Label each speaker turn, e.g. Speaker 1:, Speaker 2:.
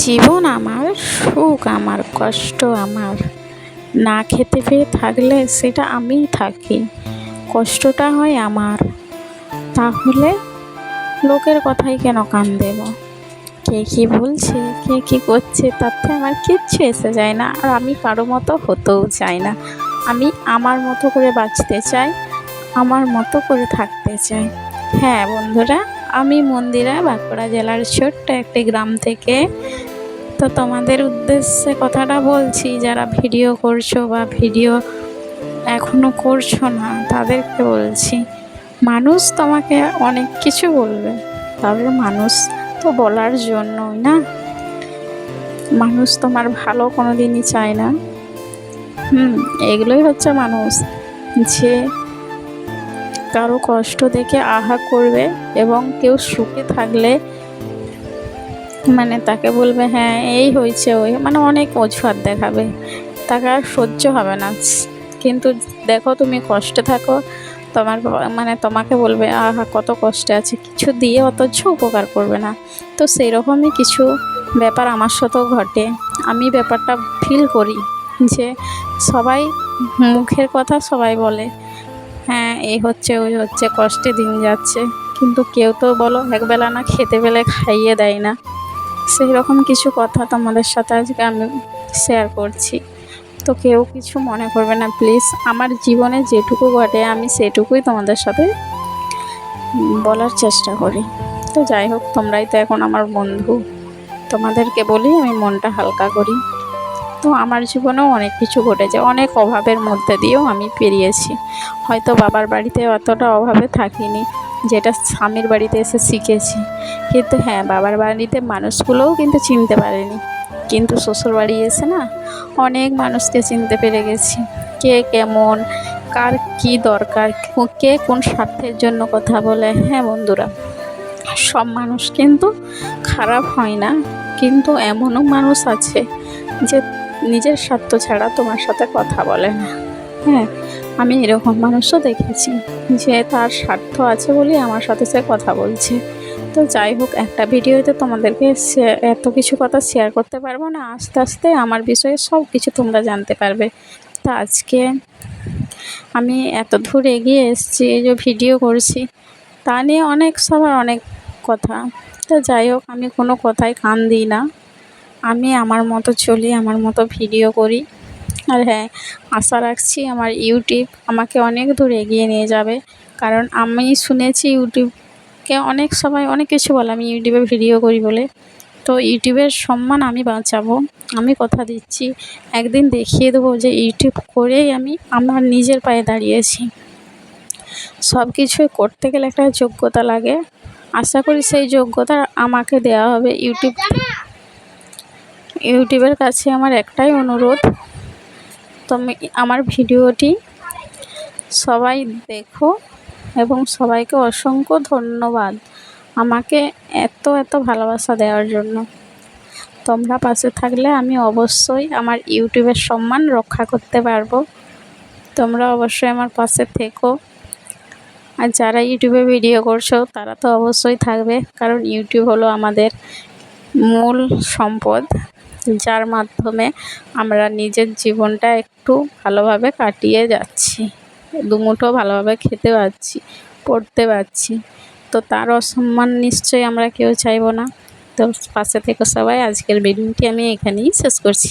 Speaker 1: জীবন আমার, সুখ আমার, কষ্ট আমার। না খেতে পেয়ে থাকলে সেটা আমিই থাকি, কষ্টটা হয় আমার। তাহলে লোকের কথায় কেন কান দেব? কে কী বলছে, কে কী করছে, তাতে আমার কিচ্ছু এসে যায় না। আর আমি কারো মতো হতেও চাই না। আমি আমার মতো করে বাঁচতে চাই, আমার মতো করে থাকতে চাই। হ্যাঁ বন্ধুরা, আমি মন্দিরা, বাঁকুড়া জেলার ছোট্ট একটি গ্রাম থেকে। তো তোমাদের উদ্দেশ্যে কথাটা বলছি, যারা ভিডিও করছো বা ভিডিও এখনও করছো না তাদেরকে বলছি, মানুষ তোমাকে অনেক কিছু বলবে, তবে মানুষ তো বলার জন্যই না। মানুষ তোমার ভালো কোনো দিনই চায় না। এগুলোই হচ্ছে মানুষ, যে কারো কষ্ট দেখে আহা করবে এবং কেউ সুখে থাকলে তাকে বলবে হ্যাঁ এই হয়েছে ওই, অনেক অজুহাত দেখাবে, তাকে আর সহ্য হবে না। কিন্তু দেখো তুমি কষ্টে থাকো, তোমাকে বলবে আহা কত কষ্টে আছে, কিছু দিয়ে অথচ উপকার করবে না। তো সেই রকমই কিছু ব্যাপার আমার সাথেও ঘটে। আমি ব্যাপারটা ফিল করি যে সবাই মুখের কথা সবাই বলে হ্যাঁ এই হচ্ছে ওই হচ্ছে, কষ্টে দিন যাচ্ছে, কিন্তু কেউ তো বলো একবেলা না খেতে পেলে খাইয়ে দেয় না। সেই রকম কিছু কথা তোমাদের সাথে আজকে আমি শেয়ার করছি। তো কেউ কিছু মনে করবে না প্লিজ। আমার জীবনে যেটুকু ঘটে আমি সেটুকুই তোমাদের সাথে বলার চেষ্টা করি। তো যাই হোক, তোমরাই তো এখন আমার বন্ধু, তোমাদেরকে বলি আমি মনটা হালকা করি। তো আমার জীবনেও অনেক কিছু ঘটেছে, অনেক অভাবের মধ্যে দিয়েও আমি পেরিয়েছি। হয়তো বাবার বাড়িতে অতটা অভাবে থাকিনি যেটা স্বামীর বাড়িতে এসে শিখেছি, কিন্তু হ্যাঁ বাবার বাড়িতে মানুষগুলোও কিন্তু চিনতে পারেনি, কিন্তু শ্বশুর বাড়ি এসে না অনেক মানুষকে চিনতে পেরে গেছি। কে কেমন, কার কি দরকার, কে কোন স্বার্থের জন্য কথা বলে। হ্যাঁ বন্ধুরা, সব মানুষ কিন্তু খারাপ হয় না, কিন্তু এমনও মানুষ আছে যে নিজের স্বার্থ ছাড়া তোমার সাথে কথা বলে না। হ্যাঁ, আমি এরকম মানুষও দেখেছি যে তার স্বার্থ আছে বলেই আমার সাথে সে কথা বলছে। তো যাই হোক, একটা ভিডিওতে তোমাদেরকে এত কিছু কথা শেয়ার করতে পারবো না, আস্তে আস্তে আমার বিষয়ে সব কিছু তোমরা জানতে পারবে। তা আজকে আমি এত দূর এগিয়ে এসেছি, এই যে ভিডিও করছি, তা নিয়ে অনেক সবার অনেক কথা। তো যাই হোক, আমি কোনো কথায় কান দিই না, আমি আমার মতো চলি, আমার মতো ভিডিও করি। আর হ্যাঁ, আশা রাখছি আমার ইউটিউব আমাকে অনেক দূর এগিয়ে নিয়ে যাবে, কারণ আমি শুনেছি ইউটিউবকে অনেক সবাই অনেক কিছু বলে আমি ইউটিউবে ভিডিও করি বলে। তো ইউটিউবের সম্মান আমি বাঁচাবো, আমি কথা দিচ্ছি। একদিন দেখিয়ে দেবো যে ইউটিউব করেই আমি আমার নিজের পায়ে দাঁড়িয়েছি। সব কিছুই করতে গেলে একটা যোগ্যতা লাগে, আশা করি সেই যোগ্যতা আমাকে দেওয়া হবে ইউটিউবের কাছে। আমার একটাই অনুরোধ, তুমি আমার ভিডিওটি সবাই দেখো এবং সবাইকে অসংখ্য ধন্যবাদ আমাকে এত এত ভালোবাসা দেওয়ার জন্য। তোমরা পাশে থাকলে আমি অবশ্যই আমার ইউটিউবের সম্মান রক্ষা করতে পারবো। তোমরা অবশ্যই আমার পাশে থেকো। আর যারা ইউটিউবে ভিডিও করছো তারা তো অবশ্যই থাকবে, কারণ ইউটিউব হলো আমাদের মূল সম্পদ, যার মাধ্যমে আমরা নিজের জীবনটা একটু ভালোভাবে কাটিয়ে যাচ্ছি, দুমুঠো ভালোভাবে খেতে পারছি, পড়তে পারছি। তো তার অসম্মান নিশ্চয়ই আমরা কেউ চাইবো না। তো পাশে থেকে সবাই, আজকের ভিডিওটি আমি এখানেই শেষ করছি।